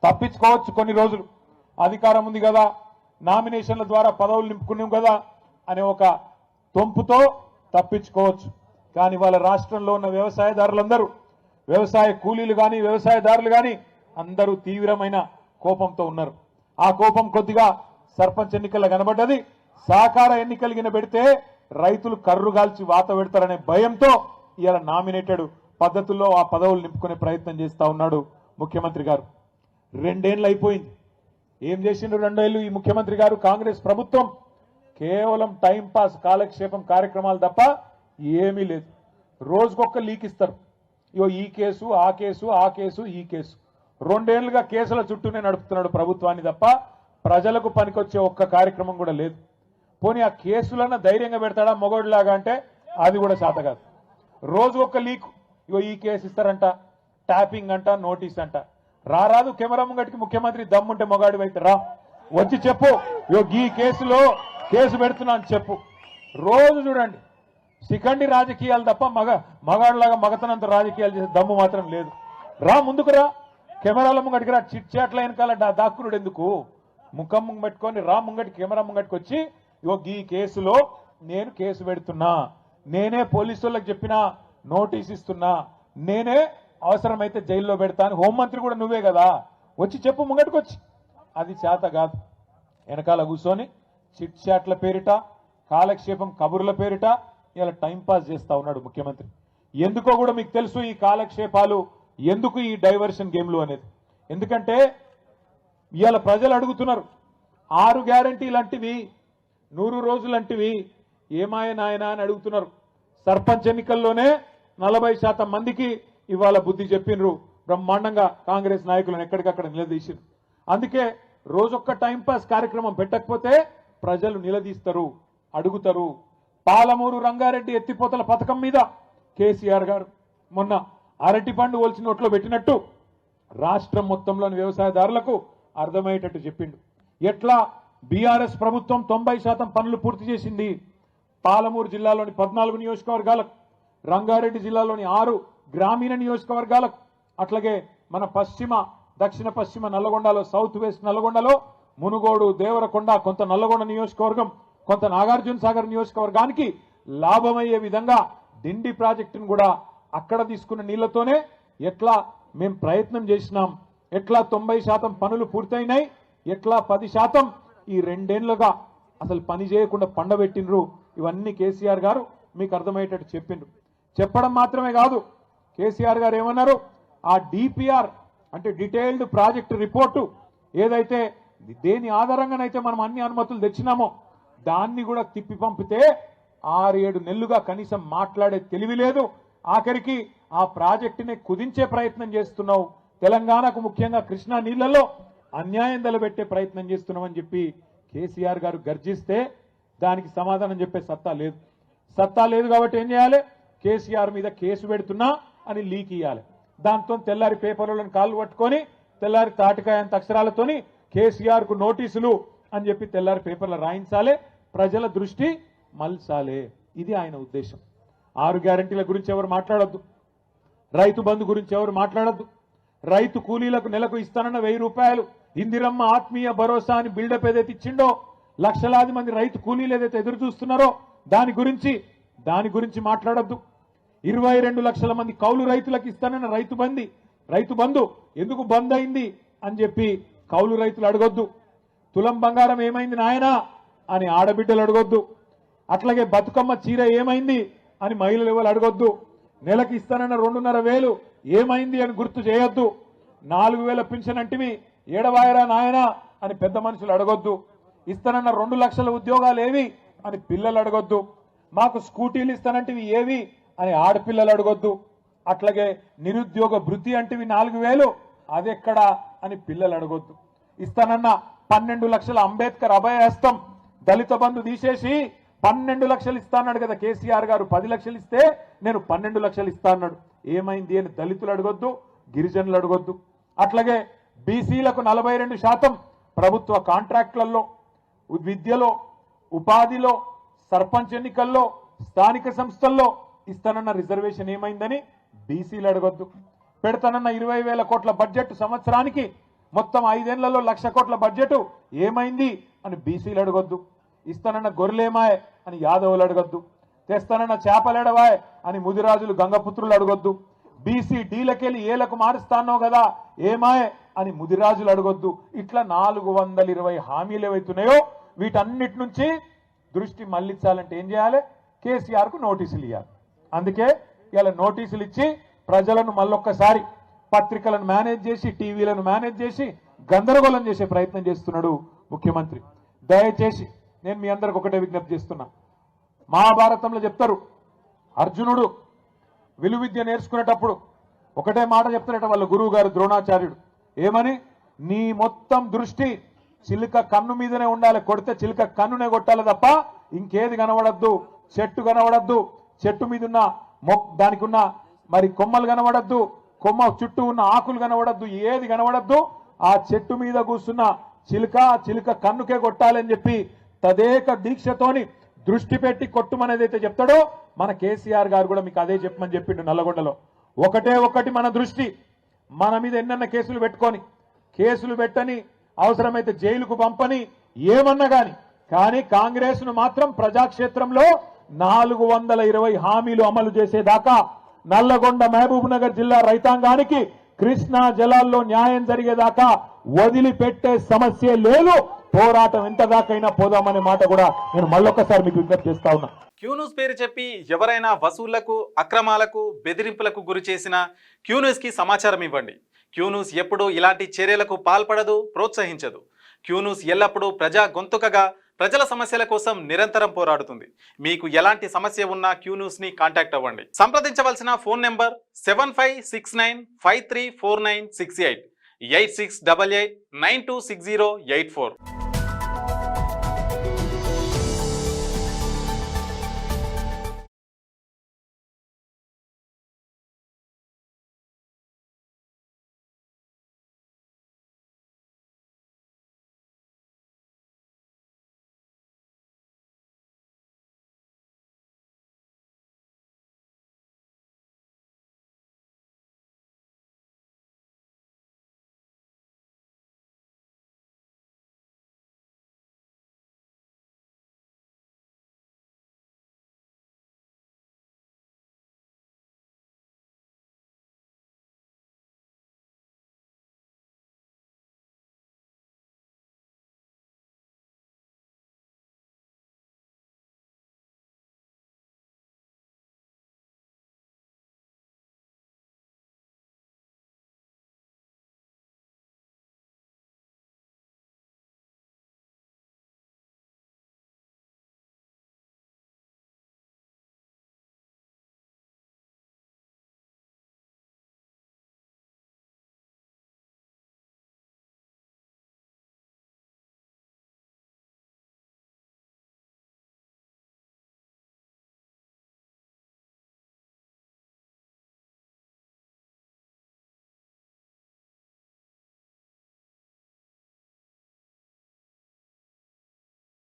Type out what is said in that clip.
తప్పించుకోవచ్చు కొన్ని రోజులు, అధికారం ఉంది కదా, నామినేషన్ల ద్వారా పదవులు నింపుకున్నాం కదా అనే ఒక తొంపుతో తప్పించుకోవచ్చు. కానీ వాళ్ళ రాష్ట్రంలో ఉన్న వ్యవసాయదారులందరూ, వ్యవసాయ కూలీలు కానీ వ్యవసాయదారులు కానీ అందరూ తీవ్రమైన కోపంతో ఉన్నారు. ఆ కోపం కొద్దిగా సర్పంచ్ ఎన్నికల్లో కనబడ్డది. సహకార ఎన్నికలు పెడితే రైతులు కర్రుగాల్చి వాత పెడతారనే భయంతో ఇవాళ నామినేటెడ్ పద్ధతుల్లో ఆ పదవులు నింపుకునే ప్రయత్నం చేస్తా ఉన్నాడు ముఖ్యమంత్రి గారు. 2 ఏళ్ళు అయిపోయింది. ఏం చేసిండ్రు 2 ఏళ్ళు ఈ ముఖ్యమంత్రి గారు? కాంగ్రెస్ ప్రభుత్వం కేవలం టైంపాస్ కాలక్షేపం కార్యక్రమాలు తప్ప ఏమీ లేదు. రోజుకొక లీక్ ఇస్తారు. ఇగో ఈ కేసు ఆ కేసు ఆ కేసు ఈ కేసు 2 ఏళ్లుగా కేసుల చుట్టూనే నడుపుతున్నాడు ప్రభుత్వాన్ని తప్ప ప్రజలకు పనికొచ్చే ఒక్క కార్యక్రమం కూడా లేదు. పోనీ ఆ కేసులన్నా ధైర్యంగా పెడతాడా మొగోడిలాగా అంటే అది కూడా శాత కాదు. రోజు ఒక లీక్, ఇగో ఈ కేసు ఇస్తారంట, ట్యాపింగ్ అంట, నోటీస్ అంట. రారాదు కెమెరా ముంగటికి ముఖ్యమంత్రి దమ్ముంటే మొగాడి అయితే రా, వచ్చి చెప్పు ఇగో ఈ కేసులో కేసు పెడుతున్నా అని చెప్పు. రోజు చూడండి శిఖండి రాజకీయాలు తప్ప మగాడిలాగా మగతనంత రాజకీయాలు చేసే దమ్ము మాత్రం లేదు. రా ముందుకు రా, కెమెరాల ముంగటికి రా. చిట్ చాట్ల వెనకాల దాక్కునుడు ఎందుకు? ముఖం ముంగ పెట్టుకొని రా ముంగటి, కెమెరా ముంగటికి వచ్చి ఇగో ఈ కేసులో నేను కేసు పెడుతున్నా, నేనే పోలీసులకు చెప్పినా, నోటీస్ ఇస్తున్నా, నేనే అవసరమైతే జైల్లో పెడతాను. హోంమంత్రి కూడా నువ్వే కదా, వచ్చి చెప్పు ముంగటికి వచ్చి. అది చేత కాదు. వెనకాల కూర్చొని చిట్ చాట్ల పేరిట, కాలక్షేపం కబుర్ల పేరిట ఇలా టైంపాస్ చేస్తా ఉన్నాడు ముఖ్యమంత్రి. ఎందుకో కూడా మీకు తెలుసు ఈ కాలక్షేపాలు, ఎందుకు ఈ డైవర్షన్ గేమ్లు అనేది. ఎందుకంటే ఇవాళ ప్రజలు అడుగుతున్నారు 6 గ్యారంటీలు అంటివి, 100 రోజులంటివి ఏమాయ నాయనా అని అడుగుతున్నారు. సర్పంచ్ ఎన్నికల్లోనే 40% మందికి ఇవాళ బుద్ధి చెప్పినరు బ్రహ్మాండంగా. కాంగ్రెస్ నాయకులను ఎక్కడికక్కడ నిలదీసిరు. అందుకే రోజొక్క టైంపాస్ కార్యక్రమం పెట్టకపోతే ప్రజలు నిలదీస్తారు, అడుగుతారు. పాలమూరు రంగారెడ్డి ఎత్తిపోతల పథకం మీద కేసీఆర్ గారు మొన్న అరటి పండు ఒలిచి నోట్లో పెట్టినట్టు రాష్ట్రం మొత్తంలోని వ్యవసాయదారులకు అర్థమయ్యేటట్టు చెప్పిండు. ఎట్లా బీఆర్ఎస్ ప్రభుత్వం 90% పనులు పూర్తి చేసింది. పాలమూరు జిల్లాలోని 14 నియోజకవర్గాలకు, రంగారెడ్డి జిల్లాలోని 6 గ్రామీణ నియోజకవర్గాలకు, అట్లాగే మన దక్షిణ పశ్చిమ నల్లగొండలో, సౌత్ వెస్ట్ నల్లగొండలో మునుగోడు, దేవరకొండ, కొంత నల్లగొండ నియోజకవర్గం, కొంత నాగార్జున సాగర్ నియోజకవర్గానికి లాభమయ్యే విధంగా డిండి ప్రాజెక్టును కూడా అక్కడ తీసుకున్న నీళ్లతోనే ఎట్లా మేము ప్రయత్నం చేసినాం, ఎట్లా 90% పనులు పూర్తయినాయి, ఎట్లా 10% ఈ 2 ఏళ్లుగా అసలు పని చేయకుండా పండబెట్టినరు. ఇవన్నీ కేసీఆర్ గారు మీకు అర్థమయ్యేటట్టు చెప్పిండ్రు. చెప్పడం మాత్రమే కాదు, కేసీఆర్ గారు ఏమన్నారు, ఆ డిపిఆర్ అంటే డీటెయిల్డ్ ప్రాజెక్ట్ రిపోర్టు ఏదైతే దేని ఆధారంగానైతే మనం అన్ని అనుమతులు తెచ్చినామో దాన్ని కూడా తిప్పి పంపితే 6-7 నెలలుగా కనీసం మాట్లాడే తెలివి లేదు. ఆఖరికి ఆ ప్రాజెక్టుని కుదించే ప్రయత్నం చేస్తున్నావు, తెలంగాణకు ముఖ్యంగా కృష్ణా నీళ్లలో అన్యాయం తలబెట్టే ప్రయత్నం చేస్తున్నామని చెప్పి కేసీఆర్ గారు గర్జిస్తే దానికి సమాధానం చెప్పే సత్తా లేదు. సత్తా లేదు కాబట్టి ఏం చేయాలి? కేసీఆర్ మీద కేసు పెడుతున్నా అని లీక్ ఇవ్వాలి. దాంతో తెల్లారి పేపర్లను కాళ్ళు పట్టుకొని తెల్లారి తాటికాయంత అక్షరాలతోని కేసీఆర్ కు నోటీసులు అని చెప్పి తెల్లారి పేపర్లు రాయించాలి, ప్రజల దృష్టి మల్చాలే. ఇది ఆయన ఉద్దేశం. 6 గ్యారంటీల గురించి ఎవరు మాట్లాడొద్దు, రైతు బంధు గురించి ఎవరు మాట్లాడొద్దు, రైతు కూలీలకు నెలకు ఇస్తానన్న 1000 రూపాయలు, ఇందిరమ్మ ఆత్మీయ భరోసా అని బిల్డప్ ఏదైతే ఇచ్చిండో, లక్షలాది మంది రైతు కూలీలు ఏదైతే ఎదురు చూస్తున్నారో దాని గురించి మాట్లాడొద్దు. 22 లక్షల మంది కౌలు రైతులకు ఇస్తానన్న రైతు బంధు ఎందుకు బంద్ అయింది అని చెప్పి కౌలు రైతులు అడగొద్దు. తులం బంగారం ఏమైంది నాయనా అని ఆడబిడ్డలు అడగొద్దు. అట్లాగే బతుకమ్మ చీర ఏమైంది అని మహిళలు ఎవరు అడగొద్దు. నెలకి ఇస్తానన్న 2,500 ఏమైంది అని గుర్తు చేయొద్దు. 4,000 పింఛన్ అంటివి ఏడవాయరా నాయనా అని పెద్ద మనుషులు అడగొద్దు. ఇస్తానన్న 2 లక్షల ఉద్యోగాలు ఏవి అని పిల్లలు అడగొద్దు. మాకు స్కూటీలు ఇస్తానంటివి ఏవి అని ఆడపిల్లలు అడగొద్దు. అట్లాగే నిరుద్యోగ భృతి అంటివి 4,000 అదెక్కడా అని పిల్లలు అడగొద్దు. ఇస్తానన్న 12 లక్షల అంబేద్కర్ అభయహస్తం దళిత బంధు తీసేసి 12 లక్షలు ఇస్తా అన్నాడు కదా కేసీఆర్ గారు. 10 లక్షలు ఇస్తే నేను 12 లక్షలు ఇస్తా అన్నాడు. ఏమైంది అని దళితులు అడగొద్దు, గిరిజనులు అడగొద్దు. అట్లాగే బీసీలకు 42% ప్రభుత్వ కాంట్రాక్టులలో, విద్యలో, ఉపాధిలో, సర్పంచ్ ఎన్నికల్లో, స్థానిక సంస్థల్లో ఇస్తానన్న రిజర్వేషన్ ఏమైందని బీసీలు అడగొద్దు. పెడతానన్న 20,000 కోట్ల బడ్జెట్ సంవత్సరానికి మొత్తం 5 ఏళ్లలో 1,00,000 కోట్ల బడ్జెట్ ఏమైంది అని బీసీలు అడగొద్దు. ఇస్తానన్న గొర్రెలేమాయ్ అని యాదవులు అడగొద్దు. తెస్తానన్న చేపలేడవాయ్ అని ముదిరాజులు గంగపుత్రులు అడగొద్దు. బీసీ డీలకెళ్ళి ఏలకు మారుస్తానో కదా ఏమాయ్ అని ముదిరాజులు అడగొద్దు. ఇట్లా 420 హామీలు ఏవైతున్నాయో వీటన్నిటి నుంచి దృష్టి మళ్లించాలంటే ఏం చేయాలి? కేసీఆర్కు నోటీసులు ఇవ్వాలి. అందుకే ఇలా నోటీసులు ఇచ్చి ప్రజలను మళ్ళొక్కసారి పత్రికలను మేనేజ్ చేసి టీవీలను మేనేజ్ చేసి గందరగోళం చేసే ప్రయత్నం చేస్తున్నాడు ముఖ్యమంత్రి. దయచేసి నేను మీ అందరికి ఒకటే విజ్ఞప్తి చేస్తున్నా. మహాభారతంలో చెప్తారు, అర్జునుడు విలువిద్య నేర్చుకునేటప్పుడు ఒకటే మాట చెప్తారట వాళ్ళ గురువు గారు ద్రోణాచార్యుడు. ఏమని? నీ మొత్తం దృష్టి చిలుక కన్ను మీదనే ఉండాలి, కొడితే చిలుక కన్నునే కొట్టాలి తప్ప ఇంకేది కనబడద్దు. చెట్టు కనబడద్దు, చెట్టు మీద ఉన్న దానికి ఉన్న మరి కొమ్మలు కనబడద్దు, కొమ్మ చుట్టూ ఉన్న ఆకులు కనబడద్దు, ఏది కనబడద్దు. ఆ చెట్టు మీద కూర్చున్న చిలుక కన్నుకే కొట్టాలని చెప్పి తదేక దీక్షతోని దృష్టి పెట్టి కొట్టుమనేదైతే చెప్తాడో మన కేసీఆర్ గారు కూడా మీకు అదే చెప్పమని చెప్పిండు నల్లగొండలో. ఒకటి మన దృష్టి, మన మీద ఎన్నెన్న కేసులు పెట్టుకొని, కేసులు పెట్టని అవసరమైతే జైలుకు పంపని ఏమన్నా కానీ కాంగ్రెస్ ను మాత్రం ప్రజాక్షేత్రంలో 420 హామీలు అమలు చేసేదాకా నల్లగొండ మహబూబ్ నగర్ జిల్లా రైతాంగానికి కృష్ణా జలాల్లో న్యాయం జరిగేదాకా వదిలిపెట్టే సమస్య లేదు. పోరాటం ఎంత దాకైనా పోదామనే మాట కూడా నేను మళ్ళొక్కసారి మీకు విజ్ఞప్తి చేస్తా ఉన్నా. క్యూన్యూస్ పేరు చెప్పి ఎవరైనా వసూళ్లకు, అక్రమాలకు, బెదిరింపులకు గురి చేసిన క్యూన్యూస్ కి సమాచారం ఇవ్వండి. క్యూన్యూస్ ఎప్పుడూ ఇలాంటి చర్యలకు పాల్పడదు, ప్రోత్సహించదు. క్యూన్యూస్ ఎల్లప్పుడూ ప్రజా గొంతుకగా ప్రజల సమస్యల కోసం నిరంతరం పోరాడుతుంది. మీకు ఎలాంటి సమస్య ఉన్నా క్యూన్యూస్ ని కాంటాక్ట్ అవ్వండి. సంప్రదించవలసిన ఫోన్ నెంబర్ 7569534968 8688926084.